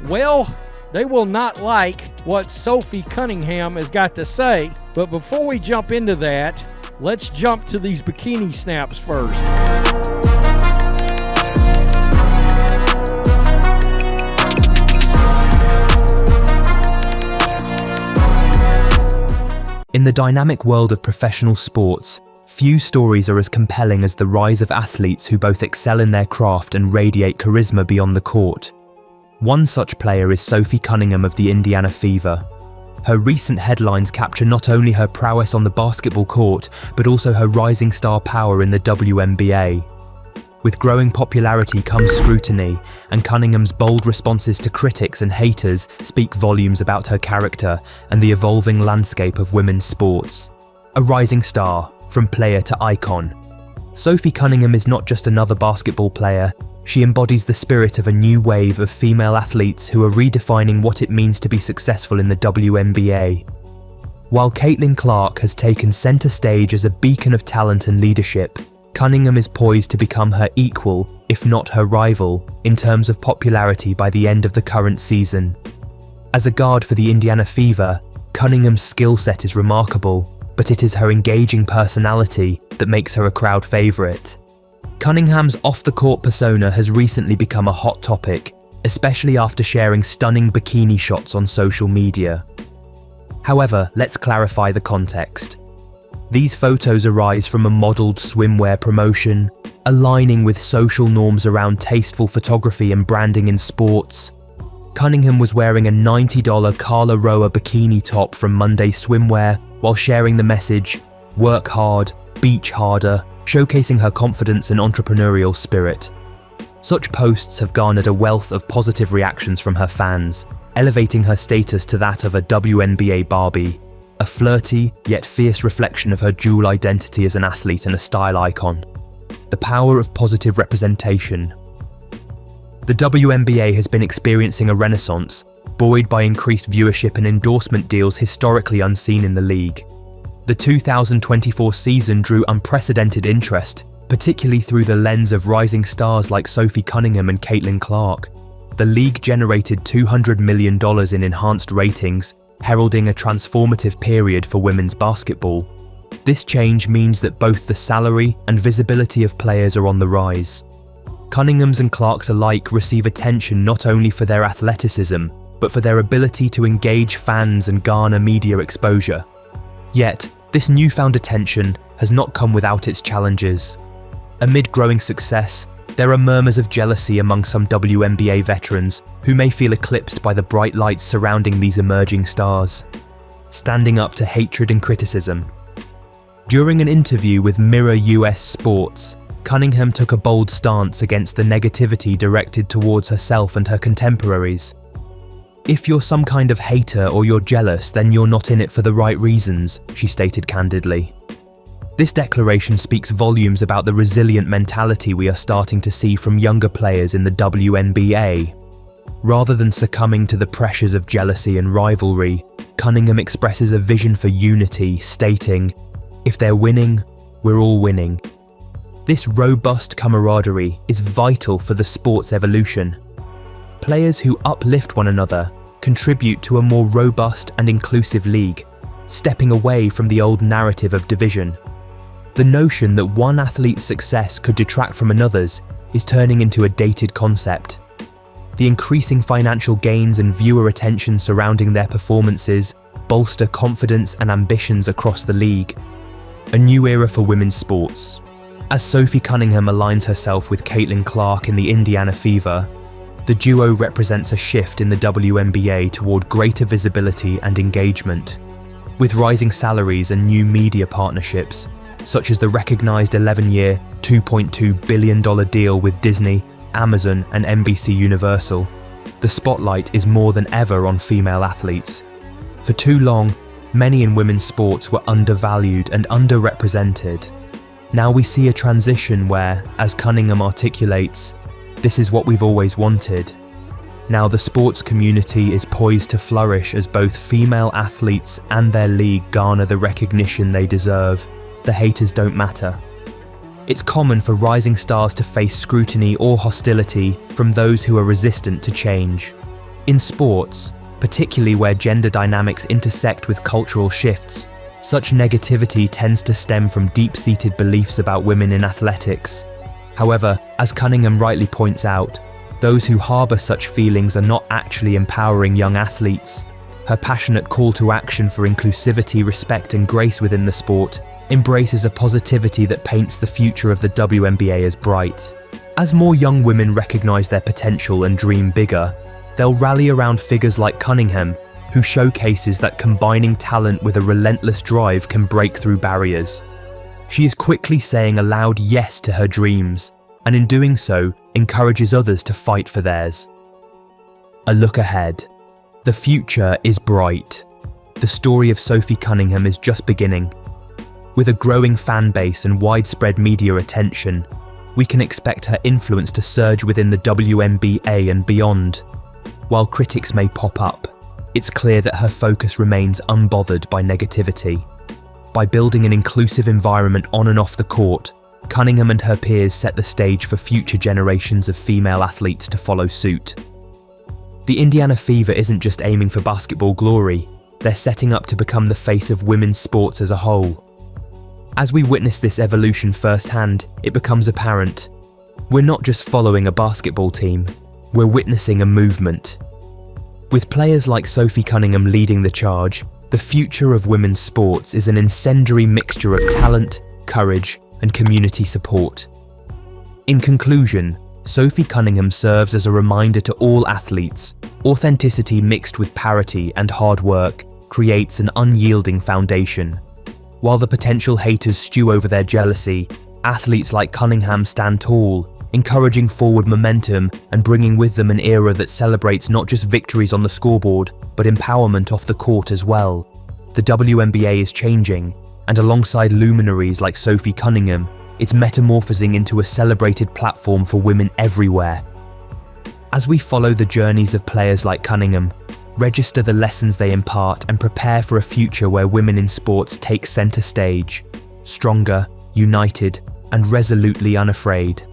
Well, they will not like what Sophie Cunningham has got to say. But before we jump into that, let's jump to these bikini snaps first. In the dynamic world of professional sports, few stories are as compelling as the rise of athletes who both excel in their craft and radiate charisma beyond the court. One such player is Sophie Cunningham of the Indiana Fever. Her recent headlines capture not only her prowess on the basketball court, but also her rising star power in the WNBA. With growing popularity comes scrutiny, and Cunningham's bold responses to critics and haters speak volumes about her character and the evolving landscape of women's sports. A rising star, from player to icon. Sophie Cunningham is not just another basketball player, she embodies the spirit of a new wave of female athletes who are redefining what it means to be successful in the WNBA. While Caitlin Clark has taken centre stage as a beacon of talent and leadership, Cunningham is poised to become her equal, if not her rival, in terms of popularity by the end of the current season. As a guard for the Indiana Fever, Cunningham's skill set is remarkable, but it is her engaging personality that makes her a crowd favourite. Cunningham's off-the-court persona has recently become a hot topic, especially after sharing stunning bikini shots on social media. However, let's clarify the context. These photos arise from a modelled swimwear promotion, aligning with social norms around tasteful photography and branding in sports. Cunningham was wearing a $90 Carla Roa bikini top from Monday Swimwear while sharing the message, "Work hard, beach harder," showcasing her confidence and entrepreneurial spirit. Such posts have garnered a wealth of positive reactions from her fans, elevating her status to that of a WNBA Barbie, a flirty yet fierce reflection of her dual identity as an athlete and a style icon. The power of positive representation. The WNBA has been experiencing a renaissance, buoyed by increased viewership and endorsement deals historically unseen in the league. The 2024 season drew unprecedented interest, particularly through the lens of rising stars like Sophie Cunningham and Caitlin Clark. The league generated $200 million in enhanced ratings, heralding a transformative period for women's basketball. This change means that both the salary and visibility of players are on the rise. Cunninghams and Clarks alike receive attention not only for their athleticism, but for their ability to engage fans and garner media exposure. Yet, this newfound attention has not come without its challenges. Amid growing success, there are murmurs of jealousy among some WNBA veterans who may feel eclipsed by the bright lights surrounding these emerging stars, standing up to hatred and criticism. During an interview with Mirror US Sports, Cunningham took a bold stance against the negativity directed towards herself and her contemporaries. "If you're some kind of hater or you're jealous, then you're not in it for the right reasons," she stated candidly. This declaration speaks volumes about the resilient mentality we are starting to see from younger players in the WNBA. Rather than succumbing to the pressures of jealousy and rivalry, Cunningham expresses a vision for unity, stating, "If they're winning, we're all winning." This robust camaraderie is vital for the sport's evolution. Players who uplift one another contribute to a more robust and inclusive league, stepping away from the old narrative of division. The notion that one athlete's success could detract from another's is turning into a dated concept. The increasing financial gains and viewer attention surrounding their performances bolster confidence and ambitions across the league. A new era for women's sports. As Sophie Cunningham aligns herself with Caitlin Clark in the Indiana Fever, the duo represents a shift in the WNBA toward greater visibility and engagement. With rising salaries and new media partnerships, such as the recognized 11-year, $2.2 billion deal with Disney, Amazon, and NBC Universal, the spotlight is more than ever on female athletes. For too long, many in women's sports were undervalued and underrepresented. Now we see a transition where, as Cunningham articulates, "This is what we've always wanted." Now the sports community is poised to flourish as both female athletes and their league garner the recognition they deserve. The haters don't matter. It's common for rising stars to face scrutiny or hostility from those who are resistant to change. In sports, particularly where gender dynamics intersect with cultural shifts, such negativity tends to stem from deep-seated beliefs about women in athletics. However, as Cunningham rightly points out, those who harbour such feelings are not actually empowering young athletes. Her passionate call to action for inclusivity, respect and grace within the sport embraces a positivity that paints the future of the WNBA as bright. As more young women recognise their potential and dream bigger, they'll rally around figures like Cunningham, who showcases that combining talent with a relentless drive can break through barriers. She is quickly saying a loud yes to her dreams, and in doing so, encourages others to fight for theirs. A look ahead. The future is bright. The story of Sophie Cunningham is just beginning. With a growing fan base and widespread media attention, we can expect her influence to surge within the WNBA and beyond. While critics may pop up, it's clear that her focus remains unbothered by negativity. By building an inclusive environment on and off the court, Cunningham and her peers set the stage for future generations of female athletes to follow suit. The Indiana Fever isn't just aiming for basketball glory, they're setting up to become the face of women's sports as a whole. As we witness this evolution firsthand, it becomes apparent. We're not just following a basketball team, we're witnessing a movement. With players like Sophie Cunningham leading the charge, the future of women's sports is an incendiary mixture of talent, courage, and community support. In conclusion, Sophie Cunningham serves as a reminder to all athletes: authenticity mixed with parity and hard work creates an unyielding foundation. While the potential haters stew over their jealousy, athletes like Cunningham stand tall, encouraging forward momentum and bringing with them an era that celebrates not just victories on the scoreboard, but empowerment off the court as well. The WNBA is changing, and alongside luminaries like Sophie Cunningham, it's metamorphosing into a celebrated platform for women everywhere. As we follow the journeys of players like Cunningham, register the lessons they impart and prepare for a future where women in sports take centre stage, stronger, united, and resolutely unafraid.